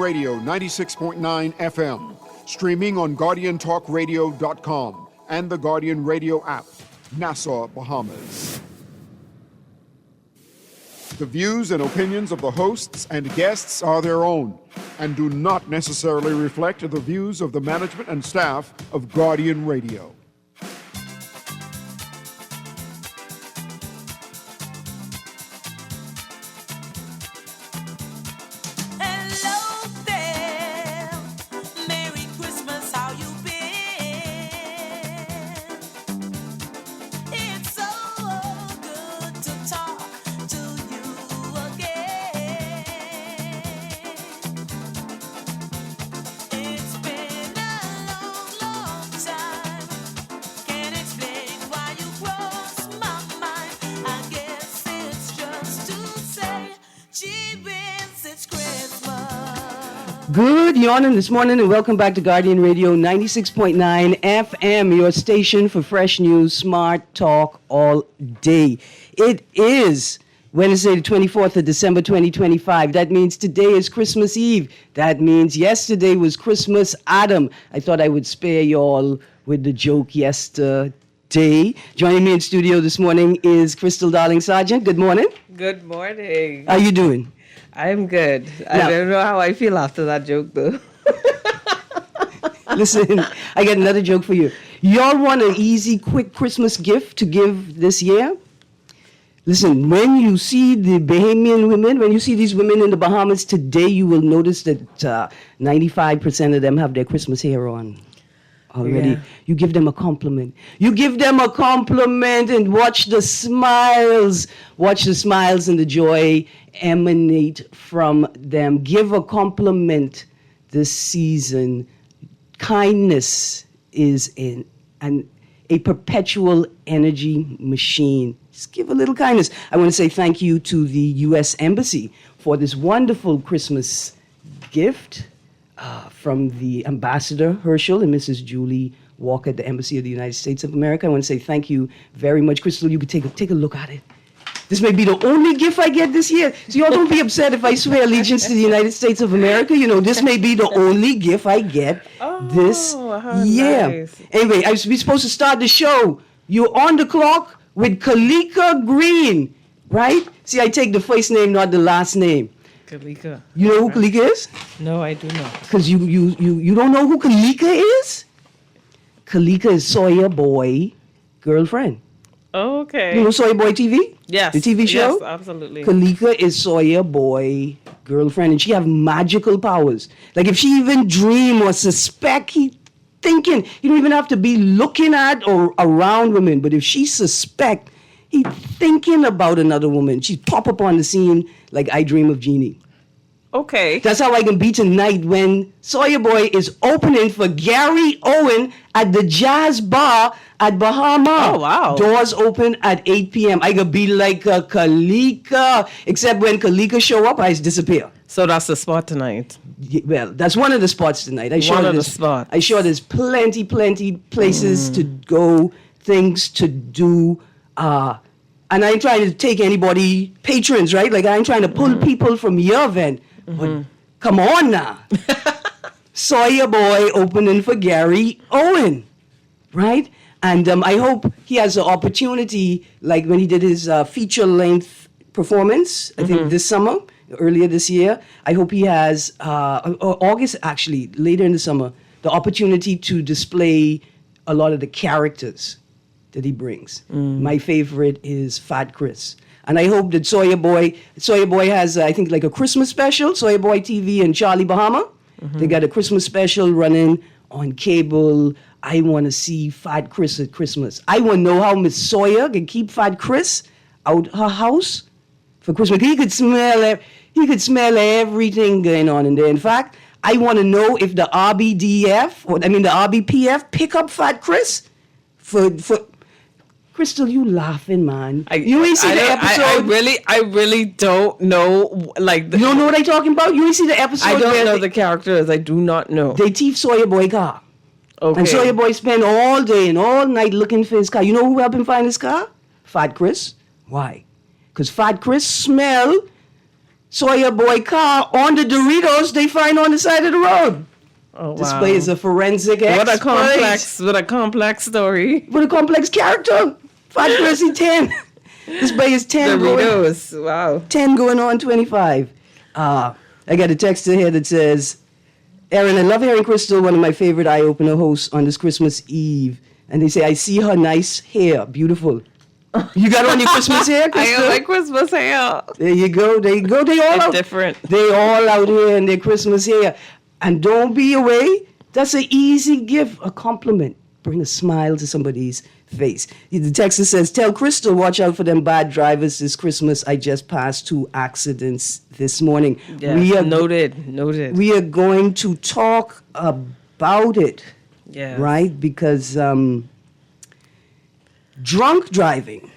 Radio 96.9 FM, streaming on GuardianTalkRadio.com and the Guardian Radio app, Nassau, Bahamas. The views and opinions of the hosts and guests are their own and do not necessarily reflect the views of the management and staff of Guardian Radio. Good morning this morning and welcome back to Guardian Radio 96.9 FM, your station for fresh news, smart talk all day. It is Wednesday the 24th of December 2025. That means today is Christmas Eve. That means yesterday was Christmas Adam. I thought I would spare y'all with the joke yesterday. Joining me in studio this morning is Crystal Darling Sargent. Good morning. Good morning. How you doing? I'm good. I don't know how I feel after that joke, though. Listen, I got another joke for you. Y'all want an easy, quick Christmas gift to give this year? Listen, when you see the Bahamian women, when you see these women in the Bahamas today, you will notice that 95% of them have their Christmas hair on already. Yeah. You give them a compliment. You give them a compliment and watch the smiles. Watch the smiles and the joy emanate from them. Give a compliment this season. Kindness is a perpetual energy machine. Just give a little kindness. I want to say thank you to the U.S. Embassy for this wonderful Christmas gift from the Ambassador Herschel and Mrs. Julie Walker at the Embassy of the United States of America. I want to say thank you very much. Crystal, you could take a look at it. This may be the only gift I get this year. So y'all don't be upset if I swear allegiance to the United States of America. You know, this may be the only gift I get this year. Nice. Anyway, we're supposed to start the show. You're on the clock with Kalika Greene, right? See, I take the first name, not the last name. Kalika. You know who Kalika is? No, I do not. Because you don't know who Kalika is? Kalika is Sawyer Boy girlfriend. Oh, okay. You know Sawyer Boy TV? Yes. The TV show? Yes, absolutely. Kalika is Sawyer Boy girlfriend, and she have magical powers. Like if she even dream or suspect, he thinking, you don't even have to be looking at or around women, but if she suspect, he thinking about another woman, she pop up on the scene like I Dream of Jeannie. Okay. That's how I can be tonight when Sawyer Boy is opening for Gary Owen at the Jazz Bar at Bahama. Oh, wow. Doors open at 8 p.m. I could be like a Kalika, except when Kalika show up, I disappear. So that's the spot tonight. Well, that's one of the spots tonight. I'm sure there's plenty places to go, things to do. And I ain't trying to take anybody, patrons, right? Like I ain't trying to pull people from your event. But come on now. Sawyer Boy opening for Gary Owen, right? And I hope he has an opportunity, like when he did his feature-length performance, I think this summer, earlier this year. I hope he has, August actually, later in the summer, the opportunity to display a lot of the characters that he brings. My favorite is Fat Chris. And I hope that Sawyer Boy has, I think, like a Christmas special, Sawyer Boy TV and Charlie Bahama. They got a Christmas special running on cable. I want to see Fat Chris at Christmas. I want to know how Miss Sawyer can keep Fat Chris out her house for Christmas. He could smell everything going on in there. In fact, I want to know if the the RBPF pick up Fat Chris for Crystal, you laughing, man. You ain't see the episode? I really don't know. You don't know what I'm talking about? You ain't see the episode? I don't know the characters. I do not know. They thief Sawyer Boy car. Okay. And Sawyer Boy spent all day and all night looking for his car. You know who helped him find his car? Fat Chris. Why? Because Fat Chris smell Sawyer boy car on the Doritos they find on the side of the road. Oh, wow. This boy is a forensic expert. What a complex story. What a complex character. Fat Percy 10. This boy is 10 Doritos. Wow. 10 going on 25. I got a text here that says, Erin, I love hearing Crystal, one of my favorite eye-opener hosts on this Christmas Eve. And they say, I see her nice hair. Beautiful. You got on your Christmas hair, Crystal? I got my Christmas hair. There you go. There you go. They all It's out. different. They all out here in their Christmas hair. And don't be away. That's an easy gift, a compliment. Bring a smile to somebody's face. The text says, tell Crystal, watch out for them bad drivers this Christmas. I just passed 2 accidents this morning. Yes, noted. We are going to talk about it, Yes. right? Because drunk driving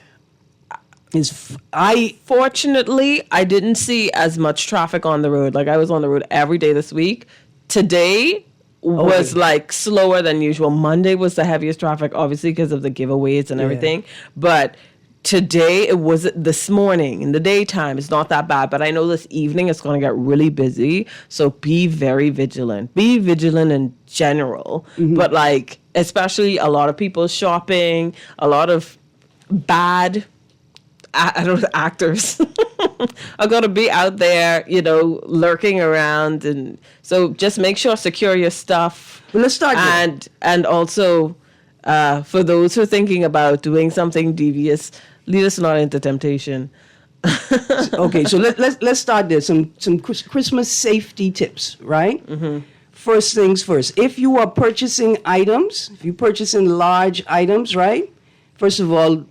is... Fortunately, I didn't see as much traffic on the road. Like, I was on the road every day this week. Today was like slower than usual. Monday was the heaviest traffic, obviously, because of the giveaways and everything. But today, it was this morning in the daytime. It's not that bad. But I know this evening it's going to get really busy. So be very vigilant. Be vigilant in general. But like, especially a lot of people shopping, a lot of bad actors are going to be out there, lurking around. And so just make sure, secure your stuff. Well, let's start and also, for those who are thinking about doing something devious, lead us not into temptation. Okay, so let's start there. Some Christmas safety tips, right? First things first. If you are purchasing items, if you're purchasing large items, right? First of all,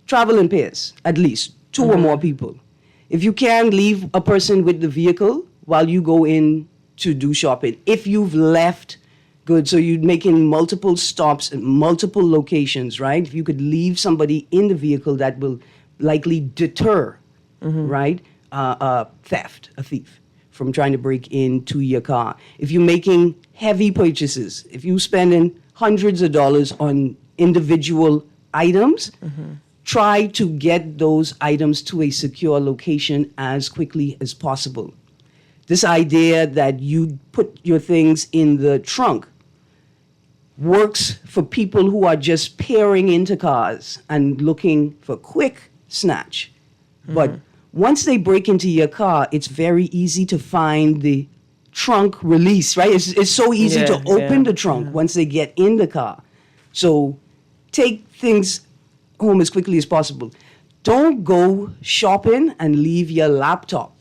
travel in pairs, at least 2 or more people. If you can, leave a person with the vehicle while you go in to do shopping. If you've left, good. So you're making multiple stops at multiple locations, right? If you could leave somebody in the vehicle, that will likely deter, right? A thief from trying to break into your car. If you're making heavy purchases, if you're spending hundreds of dollars on individual items, try to get those items to a secure location as quickly as possible. This idea that you put your things in the trunk works for people who are just peering into cars and looking for quick snatch. But once they break into your car, it's very easy to find the trunk release, right? It's so easy to open the trunk once they get in the car. So take things home as quickly as possible. Don't go shopping and leave your laptop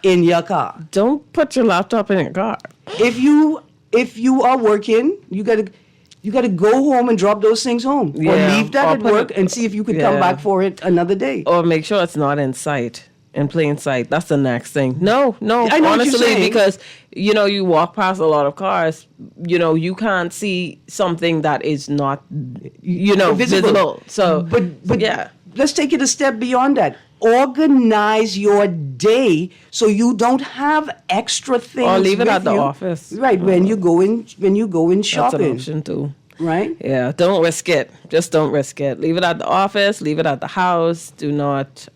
in your car. Don't put your laptop in your car. If you are working, you gotta go home and drop those things home, or leave that at work and see if you could come back for it another day. Or make sure it's not in sight. In plain sight. That's the next thing. No, I know honestly, because, you walk past a lot of cars, you can't see something that is not, visible. So, but yeah. Let's take it a step beyond that. Organize your day so you don't have extra things. Or leave it with at the you. office. Right, when you go in shopping. That's an option too. Right? Yeah, don't risk it. Just don't risk it. Leave it at the office, leave it at the house. Do not...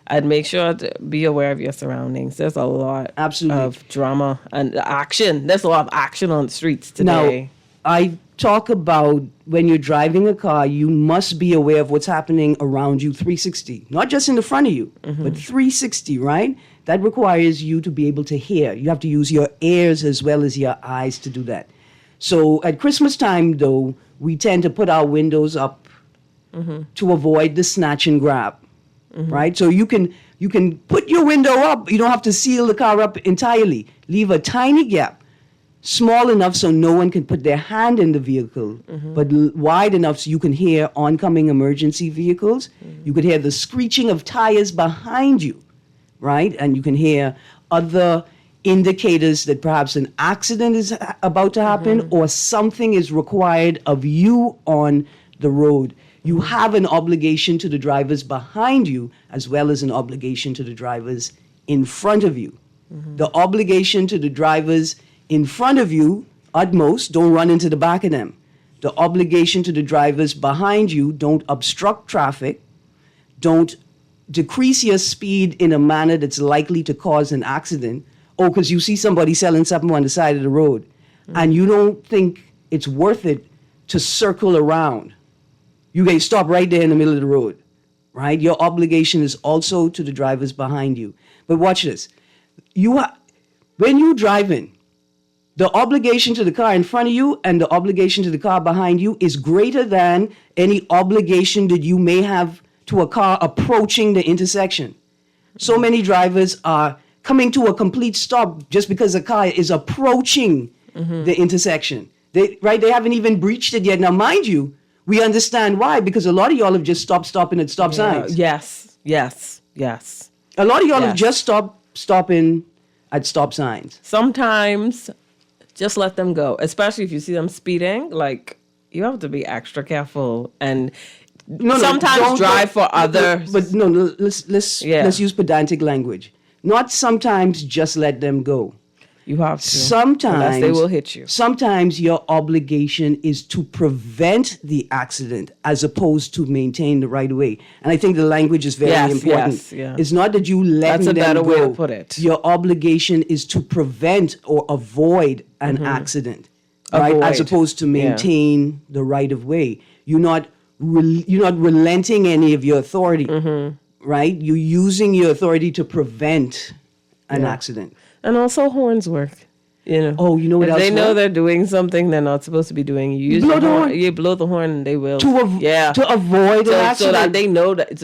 I'd make sure to be aware of your surroundings. There's a lot of drama and action. There's a lot of action on the streets today. Now, I talk about when you're driving a car, you must be aware of what's happening around you 360. Not just in the front of you, but 360, right? That requires you to be able to hear. You have to use your ears as well as your eyes to do that. So at Christmas time, though, we tend to put our windows up to avoid the snatch and grab. Right? So you can put your window up. You don't have to seal the car up entirely. Leave a tiny gap, small enough so no one can put their hand in the vehicle, but wide enough so you can hear oncoming emergency vehicles. You could hear the screeching of tires behind you, right? And you can hear other indicators that perhaps an accident is about to happen or something is required of you on the road. You have an obligation to the drivers behind you as well as an obligation to the drivers in front of you. The obligation to the drivers in front of you, at most, don't run into the back of them. The obligation to the drivers behind you, don't obstruct traffic, don't decrease your speed in a manner that's likely to cause an accident, or because you see somebody selling something on the side of the road, and you don't think it's worth it to circle around, you can stop right there in the middle of the road, right? Your obligation is also to the drivers behind you. But watch this. When you're driving, the obligation to the car in front of you and the obligation to the car behind you is greater than any obligation that you may have to a car approaching the intersection. So many drivers are coming to a complete stop just because a car is approaching the intersection. They haven't even breached it yet. Now, mind you, we understand why, because a lot of y'all have just stopping at stop signs. Yes. A lot of y'all have just stopping at stop signs. Sometimes just let them go, especially if you see them speeding. Like, you have to be extra careful and sometimes drive for others. But let's use pedantic language. Not sometimes just let them go. You have to. Sometimes they will hit you. Sometimes your obligation is to prevent the accident as opposed to maintain the right of way. And I think the language is very important. It's not that you let them go. That's a better way to put it. Your obligation is to prevent or avoid an accident, right? As opposed to maintain the right of way. You're not relenting any of your authority, right? You're using your authority to prevent an accident. And also horns work. Oh, you know what else? If they know they're doing something they're not supposed to be doing, you use the horn. You blow the horn, and they will to avoid an accident. So that they know that.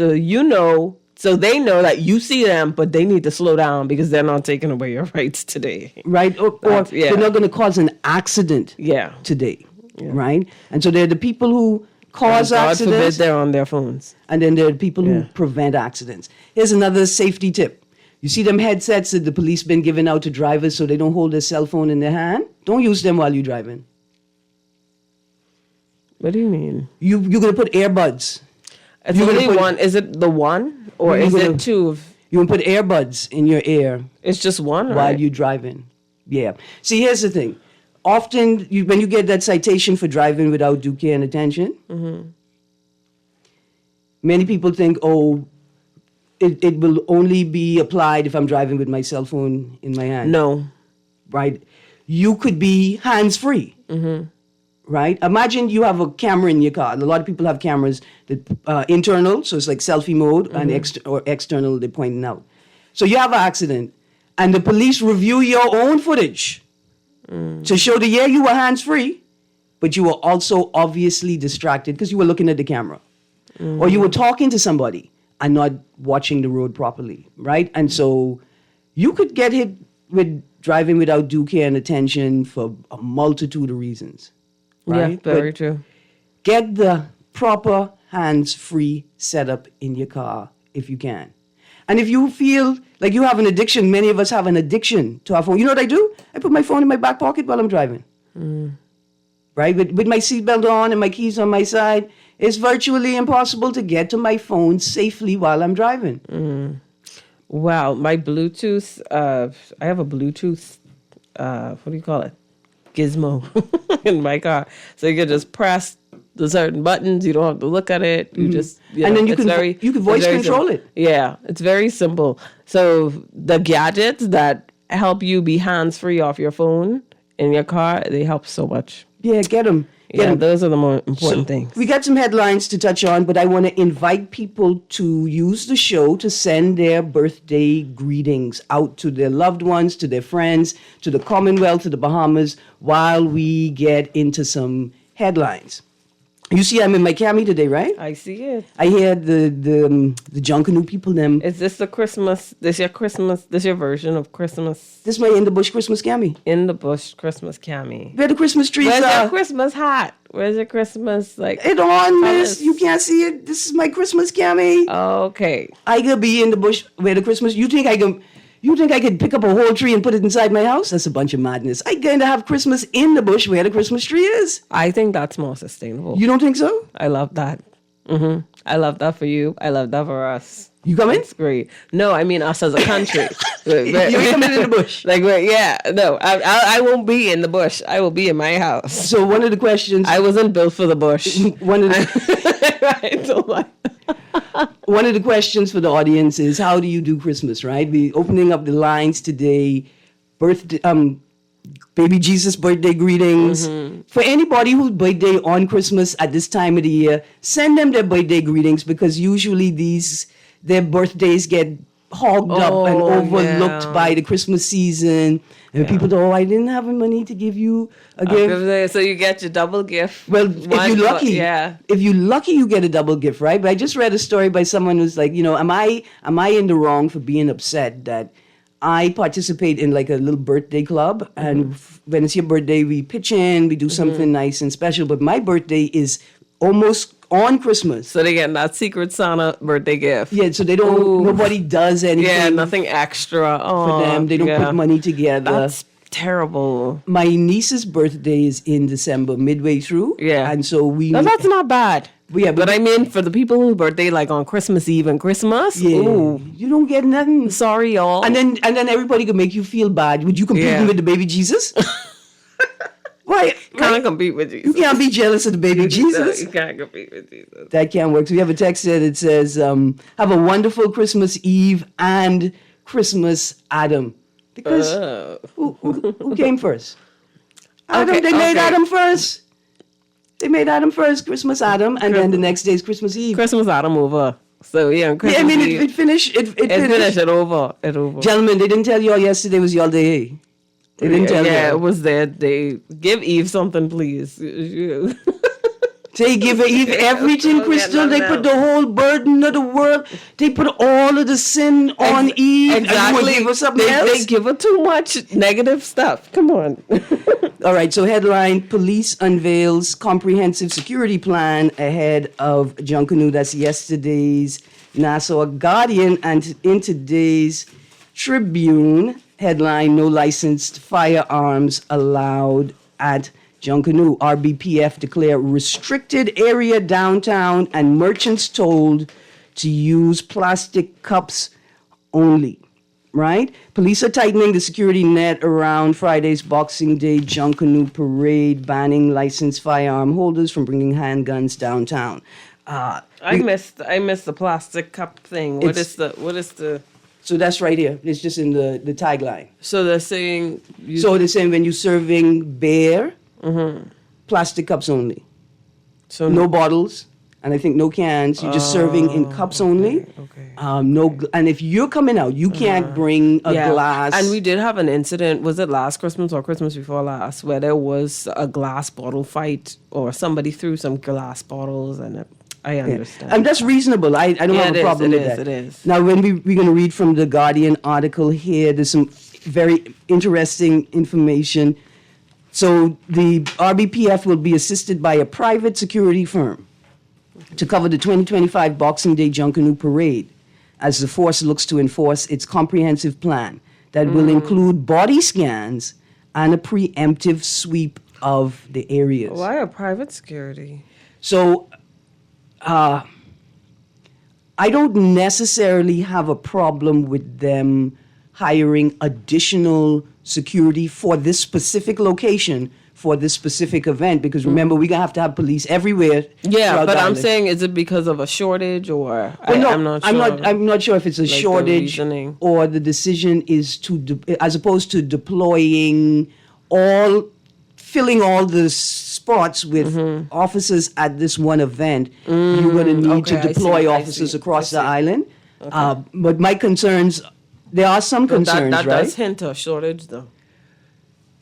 So they know that you see them, but they need to slow down because they're not taking away your rights today. Right, or they're not going to cause an accident. Today, right? And so they're the people who cause accidents. God forbid they're on their phones. And then there are people who prevent accidents. Here's another safety tip. You see them headsets that the police been giving out to drivers so they don't hold their cell phone in their hand? Don't use them while you're driving. What do you mean? You're going to put earbuds. It's only one. Is it the one? Or is it two? You're going to put earbuds in your ear. It's just one, while you're driving. Yeah. See, here's the thing. Often, when you get that citation for driving without due care and attention, many people think, it will only be applied if I'm driving with my cell phone in my hand. No. Right? You could be hands-free. Right? Imagine you have a camera in your car. A lot of people have cameras that internal, so it's like selfie mode, and external, they're pointing out. So you have an accident, and the police review your own footage to show that, you were hands-free, but you were also obviously distracted because you were looking at the camera. Or you were talking to somebody and not watching the road properly, right? And so you could get hit with driving without due care and attention for a multitude of reasons, right? Yeah, very true. Get the proper hands-free setup in your car if you can. And if you feel like you have an addiction, many of us have an addiction to our phone. You know what I do? I put my phone in my back pocket while I'm driving, right? With my seatbelt on and my keys on my side. It's virtually impossible to get to my phone safely while I'm driving. Wow. My Bluetooth, I have a Bluetooth, what do you call it? Gizmo in my car. So you can just press the certain buttons. You don't have to look at it. You just, and then you can voice control it. Yeah, it's very simple. So the gadgets that help you be hands-free off your phone in your car, they help so much. Yeah, get them. Those are the more important things. We got some headlines to touch on, but I want to invite people to use the show to send their birthday greetings out to their loved ones, to their friends, to the Commonwealth, to the Bahamas, while we get into some headlines. You see, I'm in my cami today, right? I see it. I hear the Junkanoo people, them. Is this the Christmas? This your version of Christmas? This is my in the bush Christmas cami. In the bush Christmas cami. Where the Christmas trees Where's are. your Christmas hat? Where's your Christmas, It on, miss. You can't see it. This is my Christmas cami. Okay. I could be in the bush where the Christmas... You think I could pick up a whole tree and put it inside my house? That's a bunch of madness. I'm going to have Christmas in the bush where the Christmas tree is. I think that's more sustainable. You don't think so? I love that. I love that for you. I love that for us. You coming? That's great. No, I mean us as a country. You're coming in the bush. No, I won't be in the bush. I will be in my house. So one of the questions... I wasn't built for the bush. One of the questions for the audience is, how do you do Christmas, right? We're opening up the lines today. Baby Jesus birthday greetings. For anybody whose birthday on Christmas at this time of the year, send them their birthday greetings, because usually their birthdays get hogged up and overlooked by the Christmas season. And people go, I didn't have money to give you a gift. So you get your double gift. Well, if you're lucky, you get a double gift, right? But I just read a story by someone who's like, am I in the wrong for being upset that I participate in like a little birthday club, and when it's your birthday, we pitch in, we do something nice and special. But my birthday is almost on Christmas, so they get that Secret Santa birthday gift. Yeah, so they don't. Nobody does anything. Yeah, nothing extra for them. They don't put money together. That's terrible. My niece's birthday is in December, midway through. Yeah, and so that's not bad. Yeah, but I mean, for the people whose birthday like on Christmas Eve and Christmas, you don't get nothing. Sorry, y'all. And then everybody could make you feel bad. Would you compete with the baby Jesus? Right. Can't compete with Jesus. You can't be jealous of the baby Jesus. No, you can't compete with Jesus. That can't work. So we have a text here that says, have a wonderful Christmas Eve and Christmas Adam. Because who came first? Adam. They made Adam first. They made Adam first, Christmas Adam, and then the next day is Christmas Eve. Christmas Adam over. So Christmas I mean, Eve. it finished. It finished. It over. Gentlemen, they didn't tell you all yesterday was your day. They didn't tell you. Yeah, it was their day. Give Eve something, please. They give Eve everything, Crystal. They put the whole burden of the world. They put all of the sin on Eve. Exactly. And give her something else. They give her too much negative stuff. Come on. All right, so headline, police unveils comprehensive security plan ahead of Junkanoo. That's yesterday's Nassau Guardian. And in today's Tribune, headline, no licensed firearms allowed at Junkanoo. RBPF declare restricted area downtown and merchants told to use plastic cups only. Right? Police are tightening the security net around Friday's Boxing Day Junkanoo parade, banning licensed firearm holders from bringing handguns downtown. I missed the plastic cup thing. What is the? So that's right here. It's just in the tagline. So they're saying. They're saying when you're serving beer, plastic cups only. So no bottles. And I think no cans. You're just serving in cups only. Okay. And if you're coming out, you can't bring a glass. And we did have an incident. Was it last Christmas or Christmas before last, where there was a glass bottle fight, or somebody threw some glass bottles, and I understand. And that's reasonable. I don't have a problem with that. It is. Now, when we're going to read from the Guardian article here, there's some very interesting information. So the RBPF will be assisted by a private security firm to cover the 2025 Boxing Day Junkanoo Parade, as the force looks to enforce its comprehensive plan that will include body scans and a preemptive sweep of the areas. Why a private security? So, I don't necessarily have a problem with them hiring additional security for this specific location, for this specific event, because remember, we're gonna have to have police everywhere. Yeah, but I'm saying, is it because of a shortage, or I'm not sure. I'm not sure if it's a shortage or the decision is as opposed to filling all the spots with officers at this one event. You're gonna need to deploy officers across the island. Okay. But my concerns, there are some concerns, that right? That does hint a shortage, though.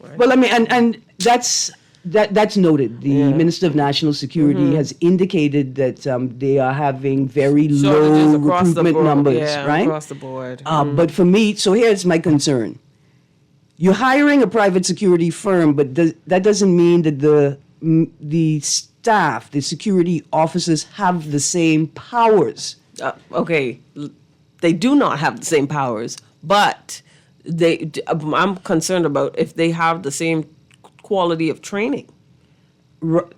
Right. Well, I mean, and that's noted. The Minister of National Security has indicated that they are having very low recruitment numbers, right? Across the board. But for me, so here's my concern. You're hiring a private security firm, but that doesn't mean that the staff, the security officers, have the same powers. Okay, they do not have the same powers, but I'm concerned about if they have the same quality of training.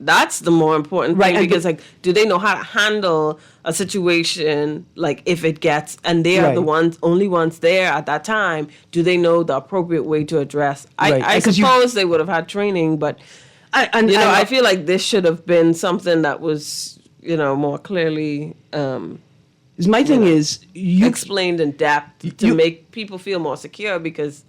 That's the more important Right, thing, because like, do they know how to handle a situation, like if it gets, and they are the only ones there at that time? Do they know the appropriate way to address? I suppose they would have had training, but I feel like this should have been something that was more clearly. My thing is explained in depth to make people feel more secure, because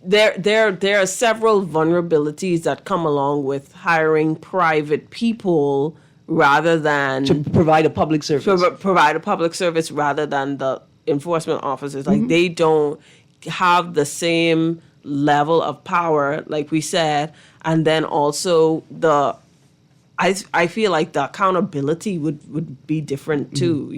there are several vulnerabilities that come along with hiring private people rather than to provide a public service. Provide a public service rather than the enforcement officers. Like they don't have the same level of power, like we said, and then also I feel like the accountability would be different too.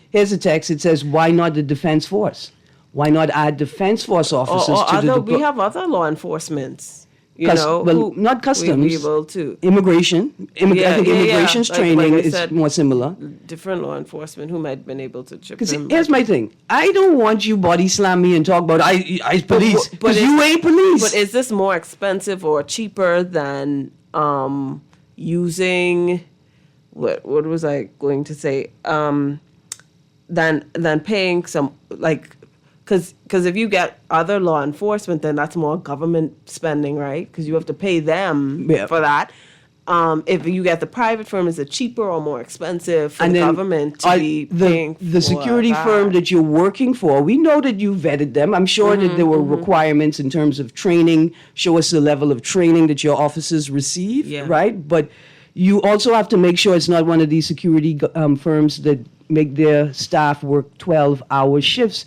Here's a text. It says, "Why not the defense force? Why not add defense force officers to the we have other law enforcements, not customs. Be able to immigration. I think immigration's training is said, more similar. Different law enforcement who might have been able to chip in. Because here's my thing. I don't want you body slam me and talk about I police, because you ain't police. But is this more expensive or cheaper than using what was I going to say? Than paying some, like, because if you get other law enforcement, then that's more government spending, right? Because you have to pay them for that. If you get the private firm, is it cheaper or more expensive for the government to be paying the security firm that you're working for? We know that you vetted them. I'm sure that there were requirements in terms of training. Show us the level of training that your officers receive, right? But you also have to make sure it's not one of these security firms that make their staff work 12-hour shifts,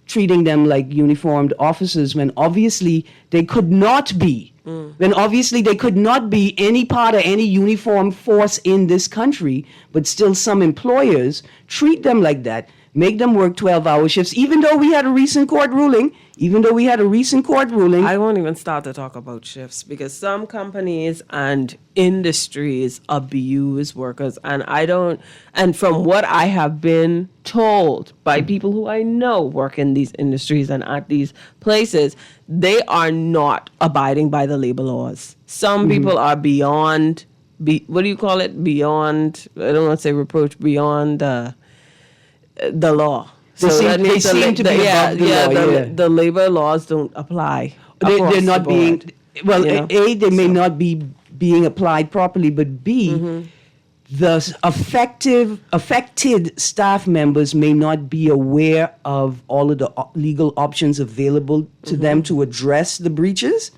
treating them like uniformed officers when obviously they could not be. When obviously they could not be any part of any uniform force in this country, but still some employers treat them like that, make them work 12-hour shifts, even though we had a recent court ruling. I won't even start to talk about shifts, because some companies and industries abuse workers, and from what I have been told by people who I know work in these industries and at these places, they are not abiding by the labor laws. Some people are beyond, what do you call it? Beyond, I don't want to say reproach, beyond the law. So they seem to be above the law. The labor laws don't apply. They're not being, well, A, they may not be being applied properly, but B, the affected staff members may not be aware of all of the legal options available to them to address the breaches.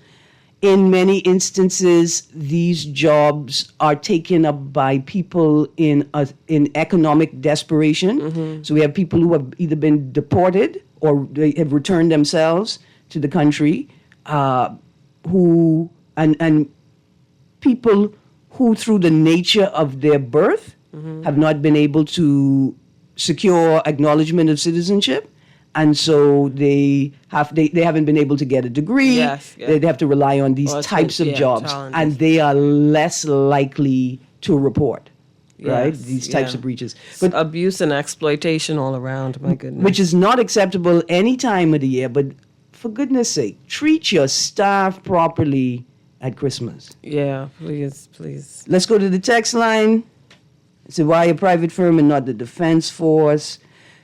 In many instances, these jobs are taken up by people in economic desperation. So we have people who have either been deported or they have returned themselves to the country, who people who, through the nature of their birth, have not been able to secure acknowledgement of citizenship. And so they haven't been able to get a degree. They have to rely on these types of jobs, and they are less likely to report, right? These types of breaches. But abuse and exploitation all around, my goodness. Which is not acceptable any time of the year, but for goodness sake, treat your staff properly at Christmas. Yeah, please. Let's go to the text line. So why a private firm and not the defense force?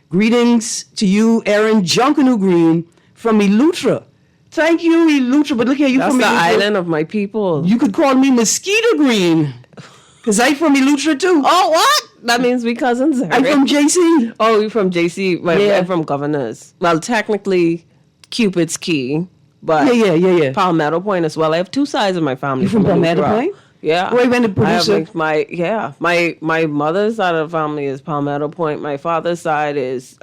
Greetings to you, Erin Junkanoo Greene from Eleuthera. Thank you, Eleuthera. But look here, That's from the Eleuthera. island of my people. You could call me Mosquito Green, because I'm from Eleuthera too. Oh, what? That means we cousins. I'm from JC. Oh, you're from JC. I'm from Governors. Well, technically, Cupid's Key, but yeah. Palmetto Point as well. I have two sides of my family. You from Palmetto Point? Yeah. Wait, when the producer? My mother's side of the family is Palmetto Point. My father's side is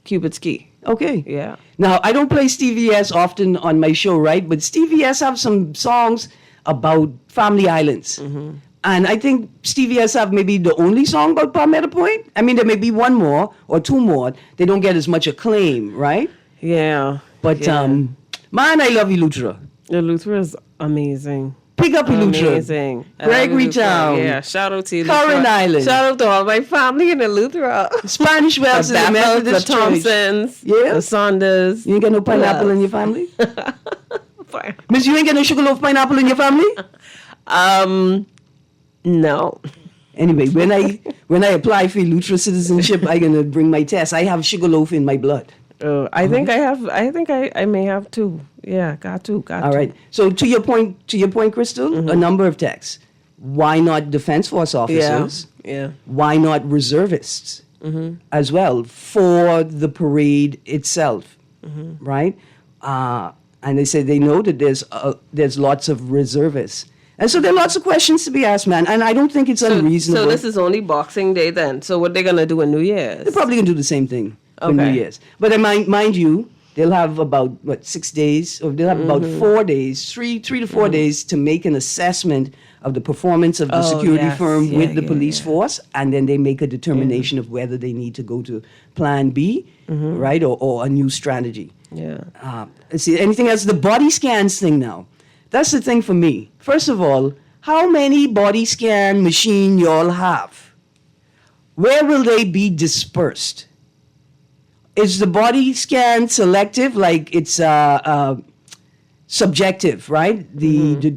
Cupid's Key. Okay. Yeah. Now, I don't play Stevie S often on my show, right? But Stevie S have some songs about family islands. And I think Stevie S have maybe the only song about Palmetto Point. I mean, there may be one more or two more. They don't get as much acclaim, right? Yeah. But, man, I love Eleuthera. Eleuthera is amazing. Pick up Eleuthera. Amazing. Gregory Town. Yeah, shout out to Eleuthera. Curran Island. Shout out to all my family in Eleuthera. Spanish Wells the and the Methodist the Thompsons. Yeah. The Saunders. You ain't got no pineapple in your family? Miss, you ain't got no sugarloaf pineapple in your family? No. Anyway, when I apply for Lutra citizenship, I'm gonna bring my test. I have sugarloaf in my blood. I think I have. I think I may have too. Yeah, got to. All right. So to your point, Crystal, a number of texts. Why not Defense Force officers? Yeah. Why not reservists as well for the parade itself? Right? And they say they know that there's lots of reservists. And so there are lots of questions to be asked, man. And I don't think it's unreasonable. So this is only Boxing Day then. So what they're going to do in New Year's? They're probably going to do the same thing for New Year's. But mind you, they'll have about, 6 days? Or they'll have about 4 days, 3 to 4 days to make an assessment of the performance of the security firm with the police force. And then they make a determination of whether they need to go to plan B, right, or a new strategy. Yeah. Let's see, anything else? The body scans thing now. That's the thing for me. First of all, how many body scan machine y'all have? Where will they be dispersed? Is the body scan selective? Like it's subjective, right? The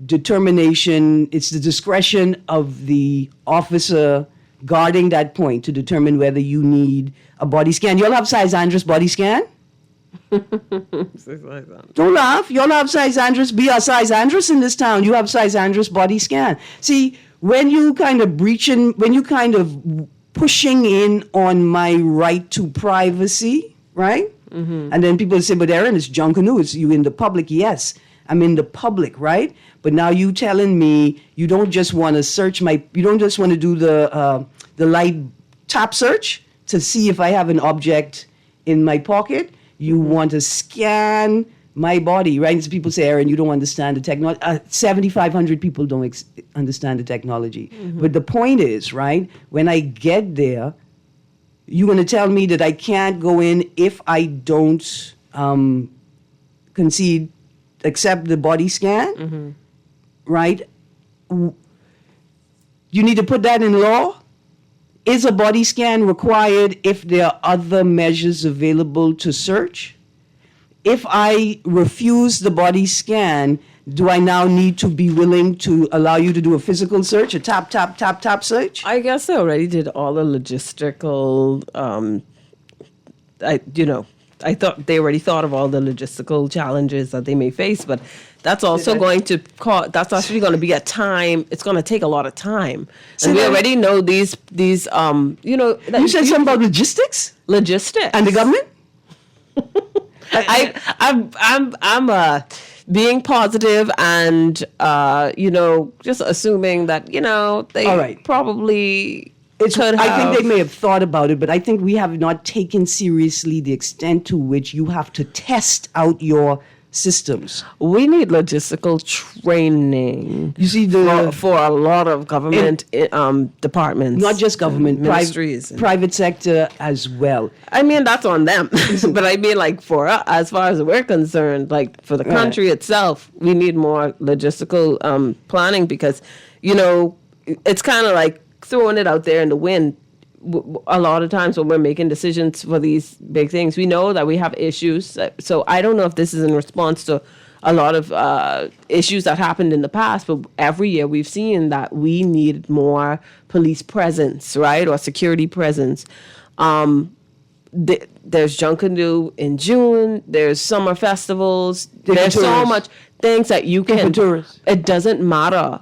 determination, it's the discretion of the officer guarding that point to determine whether you need a body scan. Y'all have Size Andrus body scan? Don't laugh. Y'all have Size Andrus. Be a Size Andrus in this town. You have Size Andrus body scan. See, when you kind of pushing in on my right to privacy, right? And then people say, but Erin, it's Junkanoo. It's you in the public. Yes, I'm in the public, right? But now you telling me you don't just want to search you don't just want to do the light tap search to see if I have an object in my pocket. You want to scan my body, right? So people say, Erin, you don't understand the technology. 7,500 people don't understand the technology. But the point is, right, when I get there, you're going to tell me that I can't go in if I don't accept the body scan, right? You need to put that in law. Is a body scan required if there are other measures available to search? If I refuse the body scan, do I now need to be willing to allow you to do a physical search, a tap search? I guess they already did all the logistical, I thought they already thought of all the logistical challenges that they may face, but that's also going to that's actually going to be it's going to take a lot of time. And we already know these You said something about logistics? Logistics. And the government? I'm being positive and, just assuming that, they probably I think they may have thought about it, but I think we have not taken seriously the extent to which you have to test out your systems. We need logistical training. You see, for a lot of government departments, not just government, ministries, private sector as well. I mean, that's on them. But I mean, like as far as we're concerned, like for the country itself, we need more logistical planning because, it's kind of like throwing it out there in the wind. A lot of times when we're making decisions for these big things, we know that we have issues. So I don't know if this is in response to a lot of issues that happened in the past, but every year we've seen that we need more police presence, right, or security presence. There's Junkanoo in June. There's summer festivals. There's so much things that you can. It doesn't matter.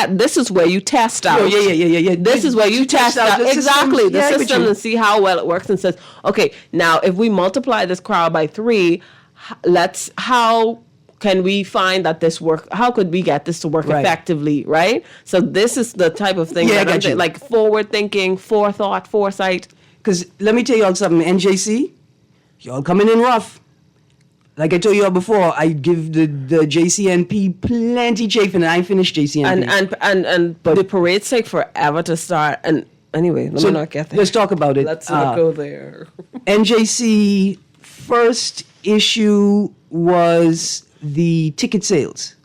This is where you test out. Yeah. This is where you test out exactly the system and see how well it works. And says, okay, now if we multiply this crowd by 3, how can we find that this work? How could we get this to work effectively, right? So this is the type of thing that I'm saying, like forward thinking, forethought, foresight. Because let me tell you all something, NJC, y'all coming in rough. Like I told you all before, I give the JCNP plenty chafing, and I finished JCNP. And the parades take forever to start. And anyway, let me not get there. Let's talk about it. Let's not go there. NJC first issue was the ticket sales.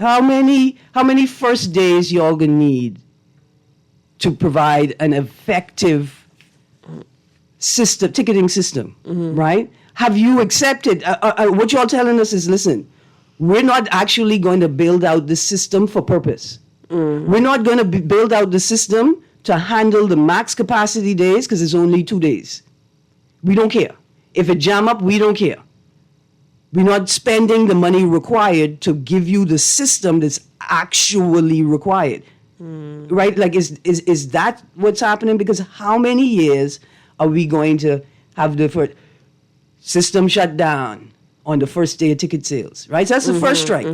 How many first days y'all gonna need to provide an effective ticketing system, right? Have you accepted? What y'all telling us is, listen, we're not actually going to build out the system for purpose. We're not going to build out the system to handle the max capacity days because it's only 2 days. We don't care. If it jam up, we don't care. We're not spending the money required to give you the system that's actually required. Right? Like, is that what's happening? Because how many years are we going to have the first system shut down on the first day of ticket sales? Right? So that's the first strike.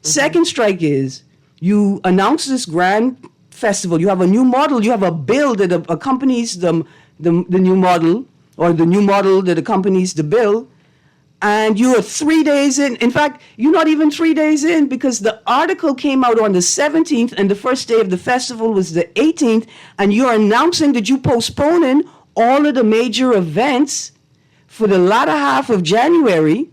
Second strike is you announce this grand festival. You have a new model. You have a bill that accompanies the new model, or the new model that accompanies the bill. And you are 3 days in. In fact, you're not even 3 days in because the article came out on the 17th and the first day of the festival was the 18th. And you're announcing that you're postponing all of the major events for the latter half of January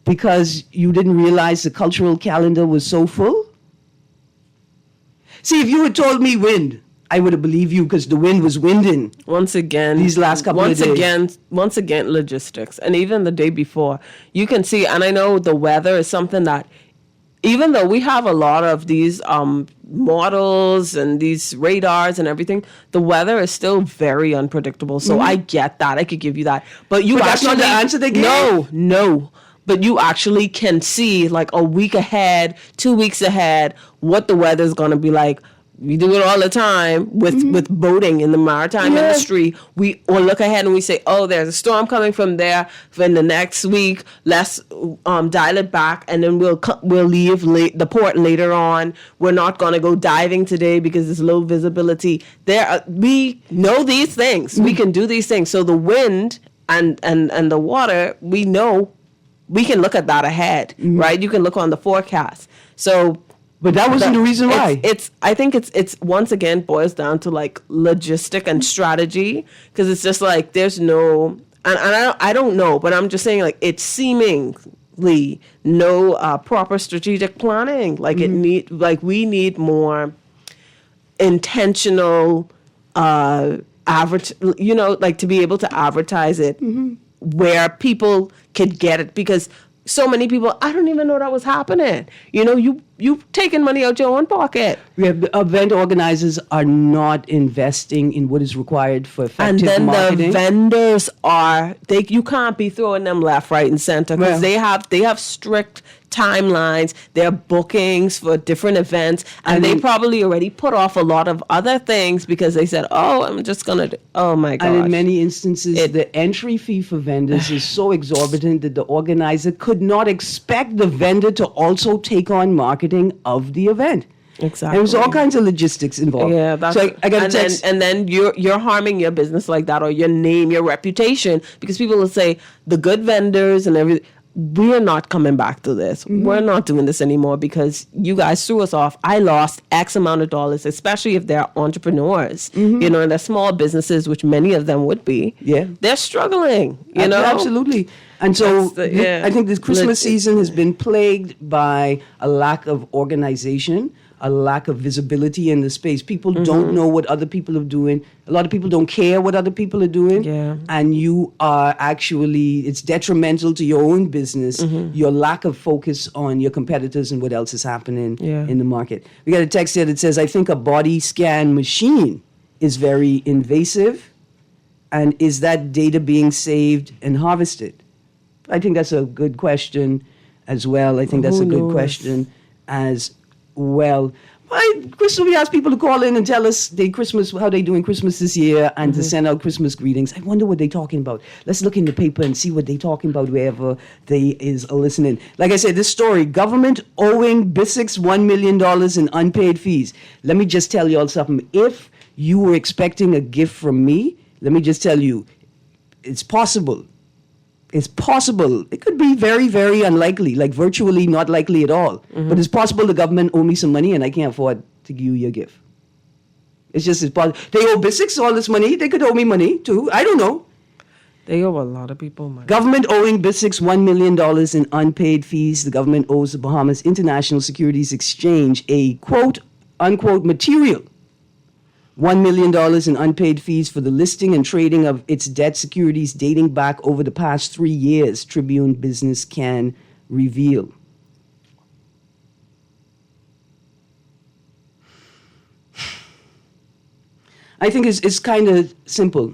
because you didn't realize the cultural calendar was so full. See, if you had told me wind, I would have believed you because the wind was winding. Once again, these last couple of days. Once again, logistics. And even the day before, you can see, and I know the weather is something that, even though we have a lot of these models and these radars and everything, the weather is still very unpredictable. So I get that. I could give you that. But that's not the answer they gave? No. But you actually can see like a week ahead, 2 weeks ahead, what the weather is going to be like. We do it all the time with boating in the maritime industry. We will look ahead and we say, oh, there's a storm coming from there in the next week. Let's dial it back, and then we'll leave the port later on. We're not going to go diving today because there's low visibility. We know these things. We can do these things. So the wind and the water, we know we can look at that ahead, right? You can look on the forecast. So. But that wasn't the reason why. I think it's once again boils down to like logistic and strategy, because it's just like there's no, and I don't know, but I'm just saying like it's seemingly no proper strategic planning. Like we need more intentional like to be able to advertise it where people could get it, because so many people, I don't even know that was happening. You've taken money out your own pocket. Event organizers are not investing in what is required for effective marketing. And then the vendors you can't be throwing them left, right, and center, because they have strict timelines, their bookings for different events, and they probably already put off a lot of other things because they said, oh, I'm just going to, oh my gosh. And in many instances, the entry fee for vendors is so exorbitant that the organizer could not expect the vendor to also take on marketing of the event. Exactly. There was all kinds of logistics involved. Yeah, that's so I got a text. And then you're harming your business like that, or your name, your reputation, because people will say the good vendors and everything. We're not coming back to this. We're not doing this anymore because you guys threw us off. I lost X amount of dollars, especially if they're entrepreneurs, and they're small businesses, which many of them would be. Yeah. They're struggling, Absolutely. And so I think this Christmas season has been plagued by a lack of organization, a lack of visibility in the space. People don't know what other people are doing. A lot of people don't care what other people are doing. Yeah. And you are it's detrimental to your own business, your lack of focus on your competitors and what else is happening in the market. We got a text here that says, I think a body scan machine is very invasive. And is that data being saved and harvested? I think that's a good question as well. I think that's a good question as well. Crystal, we ask people to call in and tell us how they doing Christmas this year, and to send out Christmas greetings. I wonder what they're talking about. Let's look in the paper and see what they're talking about wherever they is listening. Like I said, this story, government owing BISIX $1 million in unpaid fees. Let me just tell you all something. If you were expecting a gift from me, let me just tell you, it's possible. It's possible. It could be very, very unlikely, like virtually not likely at all. But it's possible the government owe me some money and I can't afford to give you a gift. It's possible. They owe BISIX all this money. They could owe me money too. I don't know. They owe a lot of people money. Government owing BISIX $1 million in unpaid fees. The government owes the Bahamas International Securities Exchange a quote, unquote, material $1 million in unpaid fees for the listing and trading of its debt securities dating back over the past 3 years, Tribune Business can reveal. I think it's kind of simple.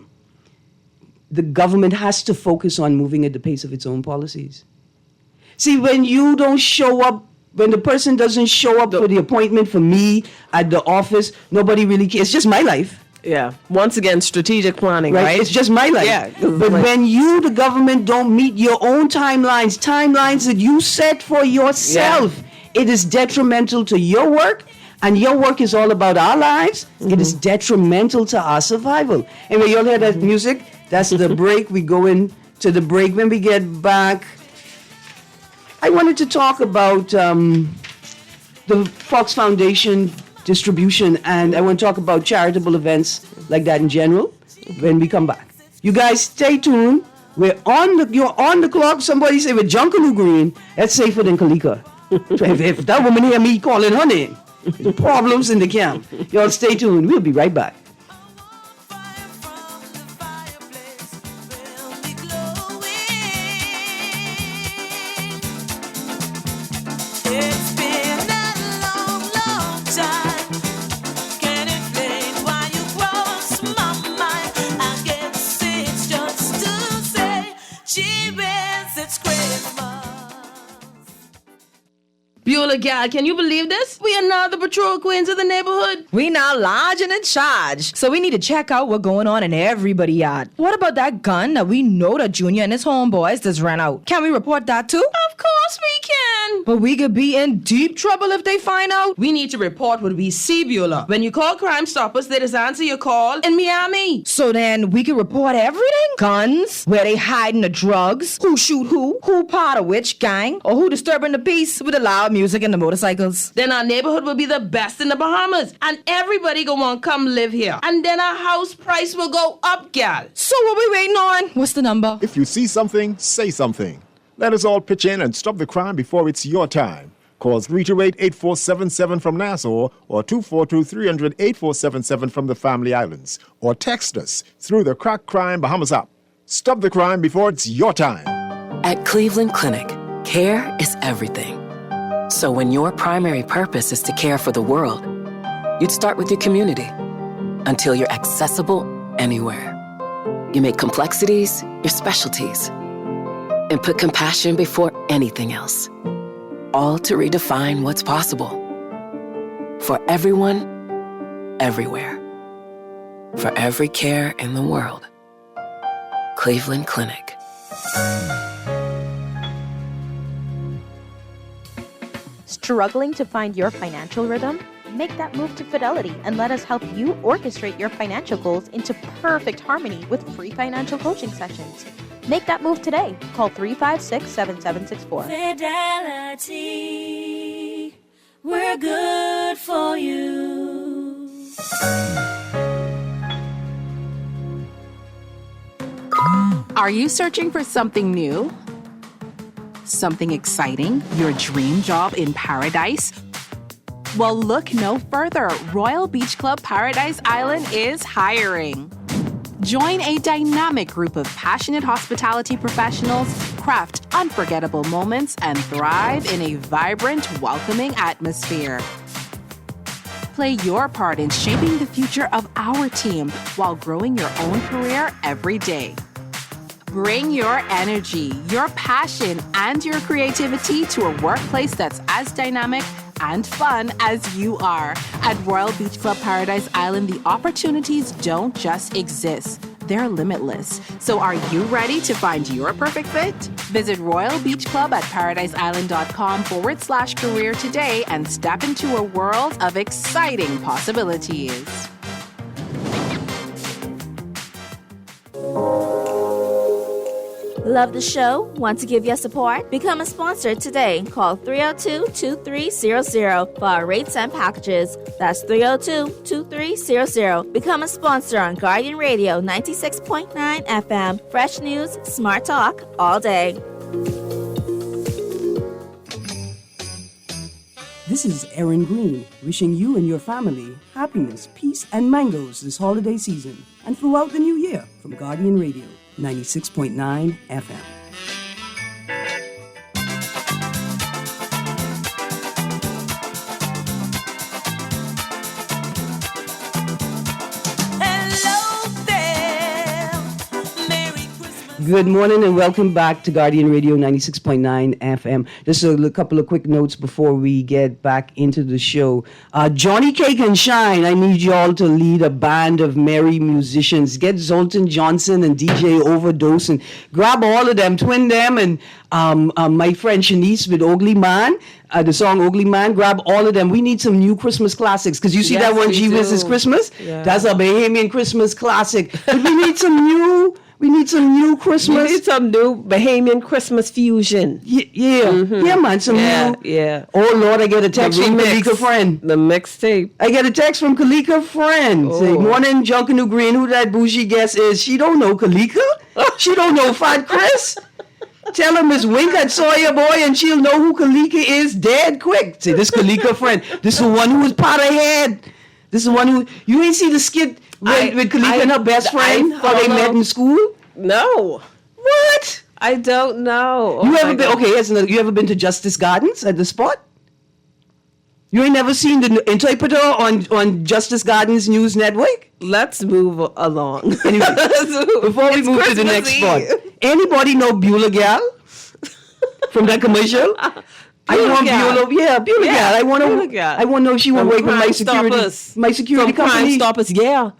The government has to focus on moving at the pace of its own policies. See, when you don't show up, when the person doesn't show up for the appointment for me at the office, nobody really cares. It's just my life. Yeah. Once again, strategic planning, right? It's just my life. Yeah. But when you, the government, don't meet your own timelines that you set for yourself, it is detrimental to your work. And your work is all about our lives. Mm-hmm. It is detrimental to our survival. Anyway, you'll hear that music. That's the break. We go into the break. When we get back, I wanted to talk about the Fox Foundation distribution, and I want to talk about charitable events like that in general when we come back. You guys stay tuned. You're on the clock. Somebody say with Junkanoo Greene, that's safer than Kalika. if that woman hear me calling her name, there's problems in the camp. Y'all stay tuned. We'll be right back. Beulah, gal, can you believe this? We are now the patrol queens of the neighborhood. We now large and in charge. So we need to check out what's going on in everybody's yard. What about that gun that we know that Junior and his homeboys just ran out? Can we report that too? Of course we can. But we could be in deep trouble if they find out. We need to report what we see, Beulah. When you call Crime Stoppers, they just answer your call in Miami. So then we can report everything? Guns, where they hiding the drugs, who shoot who part of which gang, or who disturbing the peace with the loud music and the motorcycles. Then our neighborhood will be the best in the Bahamas, and everybody gonna want to come live here. And then our house price will go up, gal. So what we waiting on? What's the number? If you see something, say something. Let us all pitch in and stop the crime before it's your time. Call 328-8477 from Nassau or 242-300-8477 from the Family Islands. Or text us through the Crack Crime Bahamas app. Stop the crime before it's your time. At Cleveland Clinic, care is everything. So when your primary purpose is to care for the world, you'd start with your community until you're accessible anywhere. You make complexities your specialties and put compassion before anything else. All to redefine what's possible. For everyone, everywhere. For every care in the world. Cleveland Clinic. Struggling to find your financial rhythm? Make that move to Fidelity and let us help you orchestrate your financial goals into perfect harmony with free financial coaching sessions. Make that move today. Call 356-7764. Fidelity, we're good for you. Are you searching for something new? Something exciting? Your dream job in paradise? Well, look no further. Royal Beach Club Paradise Island is hiring. Join a dynamic group of passionate hospitality professionals, craft unforgettable moments, and thrive in a vibrant, welcoming atmosphere. Play your part in shaping the future of our team while growing your own career every day. Bring your energy, your passion, and your creativity to a workplace that's as dynamic and fun as you are. At Royal Beach Club Paradise Island, the opportunities don't just exist. They're limitless. So are you ready to find your perfect fit? Visit Royal Beach Club at paradiseisland.com/career today and step into a world of exciting possibilities. Love the show? Want to give your support? Become a sponsor today. Call 302-2300 for our rates and packages. That's 302-2300. Become a sponsor on Guardian Radio 96.9 FM. Fresh news, smart talk, all day. This is Erin Greene, wishing you and your family happiness, peace, and mangoes this holiday season and throughout the new year from Guardian Radio 96.9 FM. Hello. Good morning and welcome back to Guardian Radio 96.9 FM. Just a couple of quick notes before we get back into the show. Johnny Cake and Shine, I need y'all to lead a band of merry musicians. Get Zoltan Johnson and DJ Overdose and grab all of them, twin them, and my friend Shanice with Ugly Man. The song Ugly Man, grab all of them. We need some new Christmas classics because you see that one, Gee Whiz is Christmas? Yeah. That's a Bahamian Christmas classic. But we need some new Christmas. We need some new Bahamian Christmas fusion. Yeah, man, some new. Yeah. Oh Lord, I get a text from Kalika Friend. The mixtape. I get a text from Kalika Friend. Say, morning, Junkanoo Greene. Who that bougie guest is? She don't know Kalika. She don't know Fat Chris. Tell her Miss Wink at Sawyer Boy and she'll know who Kalika is dead quick. Say, this Kalika Friend. This is the one who was pot ahead. This is the one who, you ain't see the skit with Kalika and her best friend, how they met in school? No. What? I don't know. You ever been, you ever been to Justice Gardens at the spot? You ain't never seen the interpreter on Justice Gardens News Network? Let's move along. Anyway, before we move to the next spot, anybody know Beulah Gal from that commercial? I want Beulah. Yeah, Beulah Gal. I want to know if she won't work with my security company. Crime Stoppers. Yeah.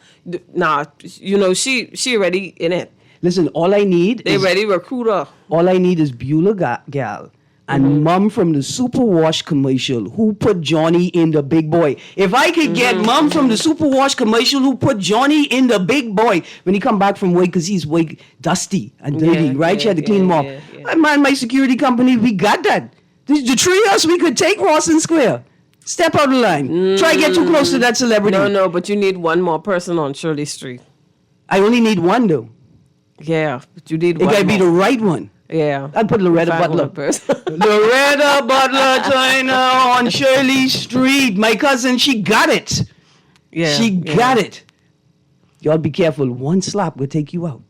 Nah, you know she already in it. Listen, all I need they ready recruiter. All I need is Beulah Gal. And Mum from the Superwash commercial who put Johnny in the big boy. If I could get Mum from the Superwash commercial who put Johnny in the big boy when he come back from work because he's way dusty and dirty, right? She had to clean him off. I mind my security company, we got that. The three of us, we could take Rawson Square. Step out of the line. Try to get too close to that celebrity. No, but you need one more person on Shirley Street. I only need one though. Yeah, but you need one. It gotta be the right one. Yeah. I'd put Loretta Butler. Loretta Butler China on Shirley Street. My cousin, she got it. Yeah. She got it. Y'all be careful. One slap will take you out.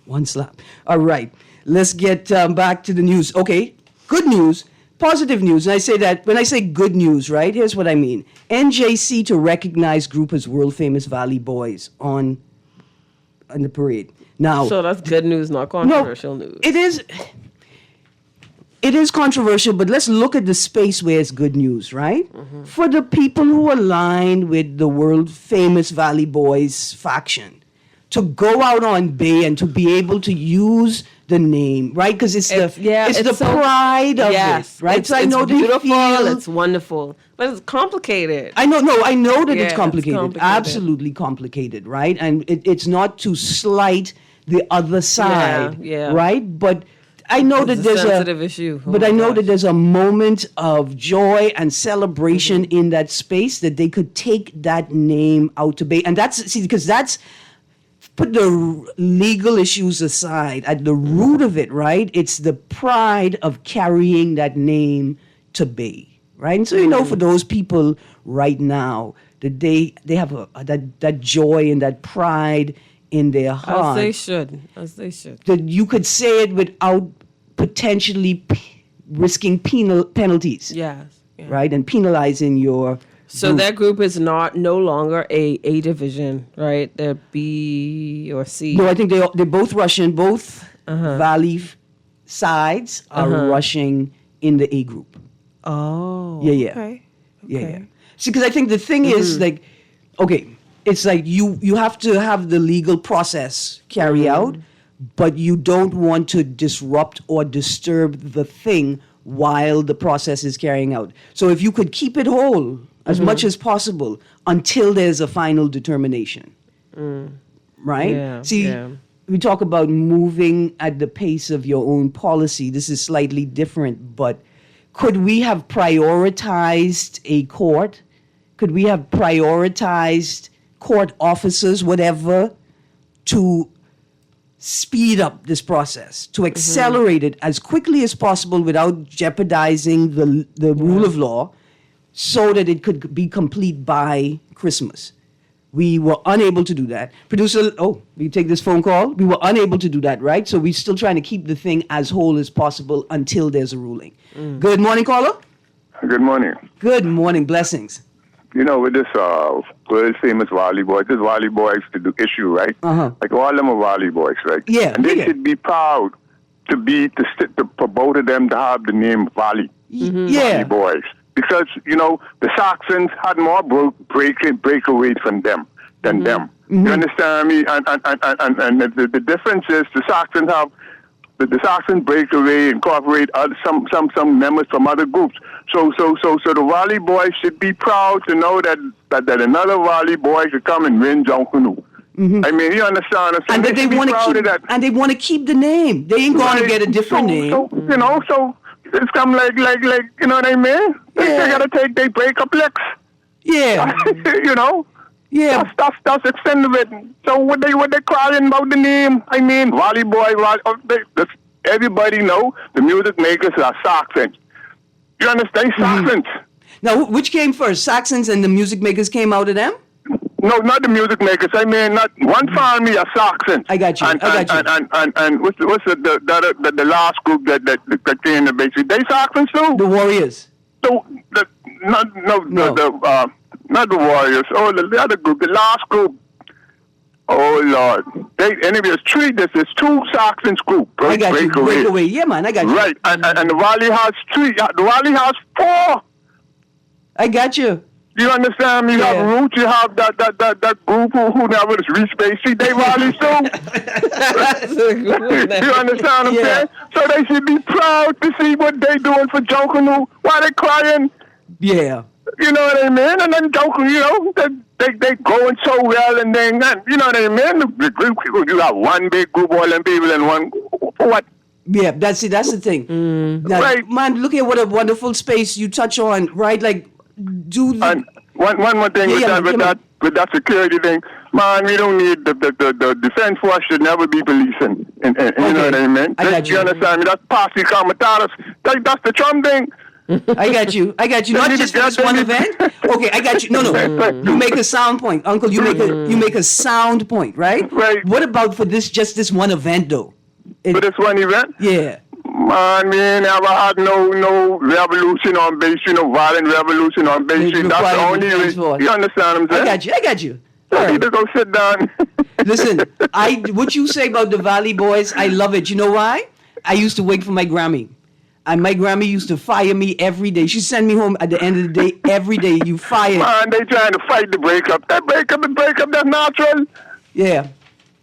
One slap. All right. Let's get back to the news. Okay. Good news. Positive news. And I say that when I say good news, right? Here's what I mean. NJC to recognize group as world famous Valley Boys on the parade. Now, so that's good news, not controversial news. It is controversial, but let's look at the space where it's good news, right? For the people who align with the world famous Valley Boys faction, to go out on Bay and to be able to use the name, right? Because it's the pride of it, right? So I know it's beautiful, it's wonderful, but it's complicated. I know that it's complicated. Absolutely complicated, right? And it's not to slight the other side, right? But I know that there's a sensitive issue. But I know that there's a moment of joy and celebration in that space that they could take that name out to Bay, and that's put the legal issues aside. At the root of it, right? It's the pride of carrying that name to Bay, right? And so for those people right now that they have that joy and that pride in their heart. As they should. That you could say it without potentially risking penalties. Yes. Yeah. Right? And penalizing your So group. that group is no longer a division, right? They're B or C. No, I think they're both Russian. Both Valley sides are rushing in the A group. Oh. Yeah. Okay. Yeah. See, because I think the thing is like, okay, it's like you have to have the legal process carry out, but you don't want to disrupt or disturb the thing while the process is carrying out. So if you could keep it whole as much as possible until there's a final determination, right? Yeah, See, we talk about moving at the pace of your own policy. This is slightly different, but could we have prioritized a court? Could we have prioritized court officers, whatever, to speed up this process, to accelerate it as quickly as possible without jeopardizing the rule of law, so that it could be complete by Christmas? We were unable to do that. Producer, we take this phone call. We were unable to do that, right? So we're still trying to keep the thing as whole as possible until there's a ruling. Good morning, caller. Good morning. Good morning. Blessings. with this world famous volley boys, this volley boys to do issue, right? Like all of them are volley boys, right? Yeah. And they should be proud for both of them to have the name Volley. Volley boys. Because, the Saxons had more breakaways from them than them. You understand me? And the difference is the Saxons have the Saxons break away, incorporate some members from other groups. So the Volley boys should be proud to know that another Volley boy could come and win John Canoe. I mean, you understand? So and they want to keep the name. They ain't going to get a different name. So it's come like you know what I mean? They gotta they break up licks. Yeah. Yeah. That's the extent of it. So what they crying about the name? I mean, Volley boy, everybody know the music makers are Saxons. You understand? Saxons. Now, which came first? Saxons and the music makers came out of them? No, not the music makers. I mean, not one family are Saxons. I got you. And what's the last group that came to basically? They Saxons too. The Warriors. Not the Warriors. Oh, the other group, the last group. Oh Lord! There's two Saxons group. I got you. Breakaway. Yeah, man. I got you. Right, and the Volley has three. The Volley has four. I got you. You understand me? You have Roots, you have that group who never reached space. See, they Volleys too. You understand what I'm saying? So they should be proud to see what they doing for Joe Canoe. Why they crying? Yeah. You know what I mean? And then Joe Canoe, they going so well, and then you know what I mean? The group, you have one big group, all them people, and one what? Yeah, that's the thing. Now, right, man. Look at what a wonderful space you touch on. Right, like. And one more thing with that security thing, man, we don't need the defense force should never be policing. And you know what I mean? You understand me? That's posse comitatus. That's the Trump thing. I got you. Not just for this one event. Okay, I got you. No. You make a sound point, Uncle. You make a sound point, right? Right. What about for this one event though? For this one event? Yeah. Man, we ain't never had no revolution on base, violent revolution on base. That's the only reason. You understand what I'm saying? I got you. You need to go sit down. Listen, what you say about the Volley boys, I love it. You know why? I used to wait for my Grammy. And my Grammy used to fire me every day. She sent me home at the end of the day every day. You fired. Man, they trying to fight the breakup. That breakup, that's natural. Yeah.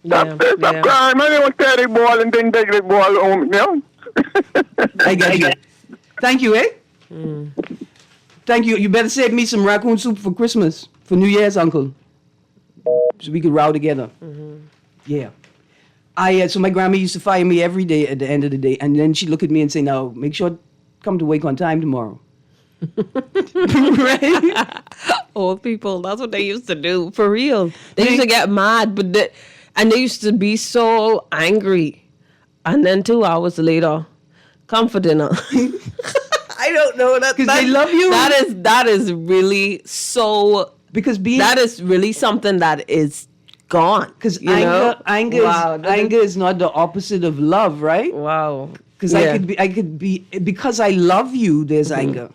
Stop crying. Man, they want to tear their ball and then take their ball home, I got you. Thank you, Thank you. You better save me some raccoon soup for Christmas, for New Year's, Uncle, so we could row together. Yeah. So my grandma used to fire me every day at the end of the day, and then she'd look at me and say, "Now, make sure come to work on time tomorrow." Right? Old people, that's what they used to do, for real. They used to get mad, and they used to be so angry. And then 2 hours later, come for dinner. I don't know. Because they love you. That is really so... that is really something that is gone. Because anger is not the opposite of love, right? Wow. Because I could be... Because I love you, there's anger.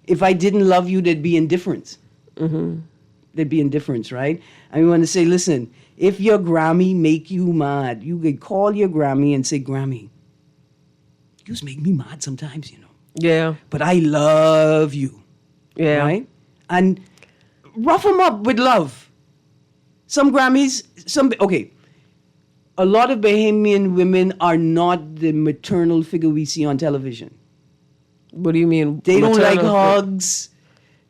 If I didn't love you, there'd be indifference. There'd be indifference, right? And we want to say, listen... If your Grammy make you mad, you could call your Grammy and say, Grammy, you just make me mad sometimes, Yeah. But I love you. Yeah. Right? And rough them up with love. Some Grammys, a lot of Bahamian women are not the maternal figure we see on television. What do you mean? They don't like hugs.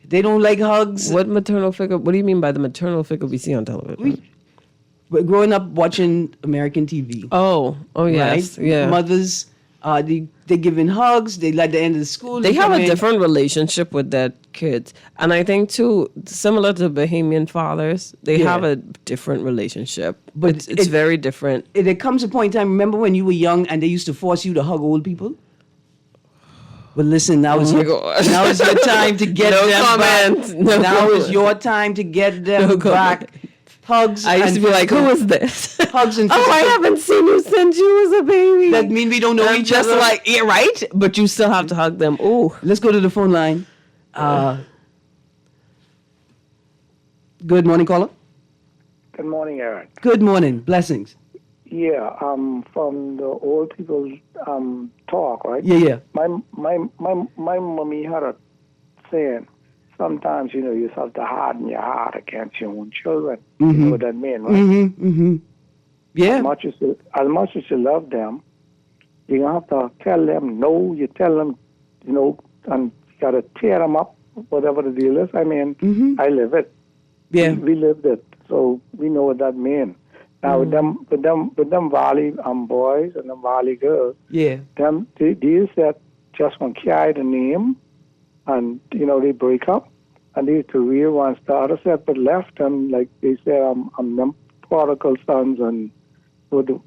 They don't like hugs. What maternal figure? What do you mean by the maternal figure we see on television? Growing up watching American TV. Oh yes, right? Yeah. Mothers, they giving hugs. They like the end of the school. They have a different relationship with their kids, and I think too, similar to Bahamian fathers, they have a different relationship. But it's very different. There comes a point in time. Remember when you were young and they used to force you to hug old people? But listen, now is your time to get them back. Now is your time to get them back. Hugs. I used to be like, who is this? Hugs and I haven't seen you since you was a baby. That mean we don't know each other. Just like, yeah, right? But you still have to hug them. Ooh. Let's go to the phone line. Good morning, caller. Good morning, Erin. Good morning. Blessings. Yeah, from the old people talk, right? Yeah. My mommy had a saying. Sometimes, you have to harden your heart against your own children. You know what that means, right? Yeah. As much as you love them, you have to tell them no. You tell them, and you got to tear them up, whatever the deal is. I mean, I live it. Yeah. We lived it, so we know what that means. Now with them Valley boys and them Valley girls, these that just want to carry the name, and they break up, and these two real ones, the other set but left them, like they say, I'm them prodigal sons, and what the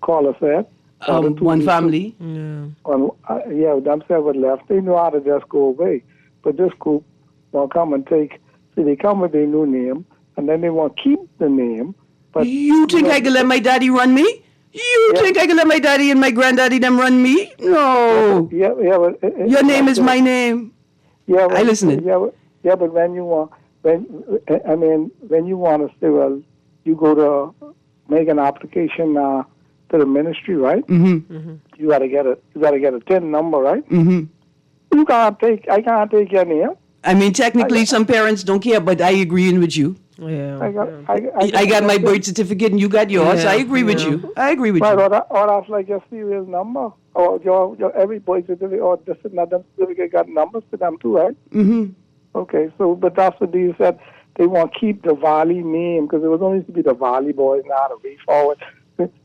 caller said. One family. Yeah. Them said what left. They know how to just go away, but this group will come and take. See, they come with their new name, and then they want to keep the name. But you think I can let my daddy run me? You think I can let my daddy and my granddaddy them run me? No. Yeah. But your name is my name. Yeah. But, I listening. Yeah, but when you want to say, well, you go to make an application to the ministry, right? You got to get a TIN number, right? I can't take your name. I mean, technically, some parents don't care, but I agree with you. Yeah. I got my birth certificate and you got yours. Yeah, I agree with you. I agree with right, you. Or that's like your serial number. Or your every birth certificate or this and that certificate got numbers to them too, right? Okay, so but that's what they said. They want to keep the Valley name because it was only to be the Valley boys now to be forward.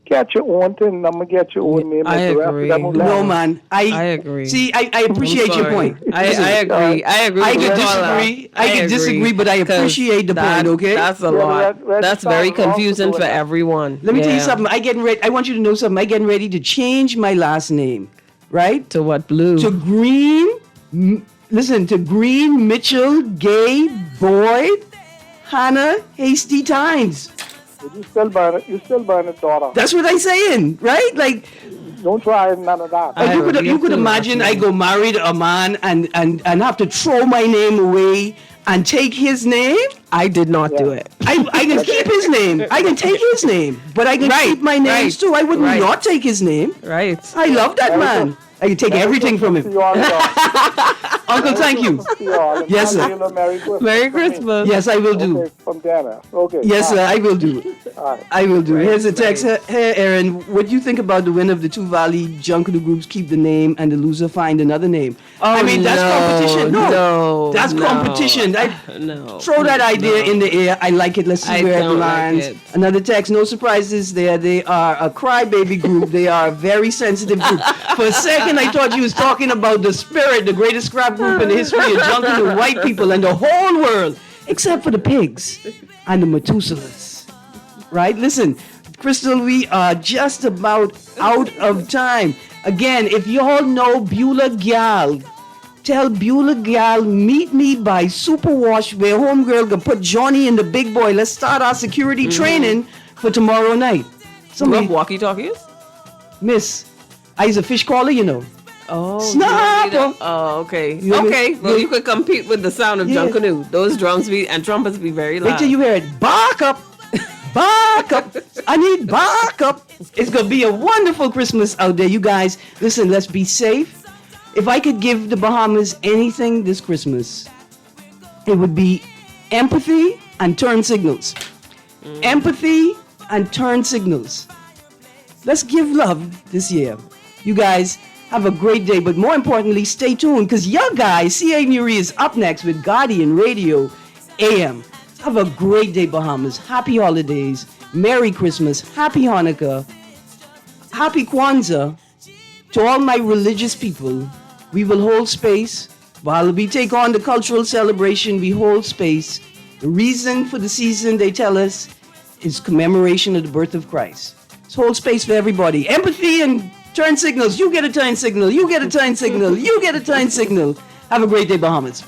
Get your own thing. I'm gonna get your own name. I agree. No, man. I agree. See, I appreciate your point. I agree. I agree. I can disagree. I can disagree, but I appreciate the point. Okay. That's a lot. That's very confusing for everyone. Let me tell you something. I want you to know something. I'm getting ready to change my last name. Right? To what, Blue? To Greene. Listen, to Greene Mitchell Gay Boyd Hannah Hasty Times. You still burn it, daughter. That's what I'm saying, right? Like, don't try none of that. You could imagine I go marry a man and have to throw my name away and take his name. I did not do it. I can keep his name. I can take his name, but I can keep my names too. I would not take his name. Right. I love that man. I can take everything from him. Uncle, thank you. Yes, sir. Merry Christmas. Yes, I will do. Okay, from Dana. Okay. Yes, sir, I will do. Right. I will do. Here's a text. Hey, Erin, what do you think about the winner of the two Valley Junkanoo groups keep the name and the loser find another name? I mean, that's competition. No, that's competition. Throw that idea in the air. I like it. Let's see where it lands. Another text. No surprises there. They are a crybaby group. They are a very sensitive group. For a second, I thought you was talking about the Spirit, the greatest scrap group in the history of Junkanoo white people and the whole world, except for the pigs and the Methuselahs. Right? Listen, Crystal, we are just about out of time. Again, if y'all know Beulah Gal, tell Beulah Gal, meet me by Superwash, where homegirl can put Johnny in the big boy. Let's start our security training for tomorrow night. Somebody walkie-talkies? Miss, I's a fish caller, you know. Oh, Snapper. Oh, okay. Okay. Well, you could compete with the sound of Junkanoo. Those drums and trumpets be very loud. Wait till you hear it. Bark up. Bark up. I need bark up. It's going to be a wonderful Christmas out there. You guys, listen, let's be safe. If I could give the Bahamas anything this Christmas, it would be empathy and turn signals. Empathy and turn signals. Let's give love this year. You guys have a great day, but more importantly, stay tuned because your guy, C.A. Nuri, is up next with Guardian Radio AM. Have a great day, Bahamas. Happy holidays. Merry Christmas. Happy Hanukkah. Happy Kwanzaa. To all my religious people, we will hold space. While we take on the cultural celebration, we hold space. The reason for the season, they tell us, is commemoration of the birth of Christ. So hold space for everybody. Empathy and turn signals. You get a turn signal. You get a turn signal. You get a turn signal. Have a great day, Bahamas.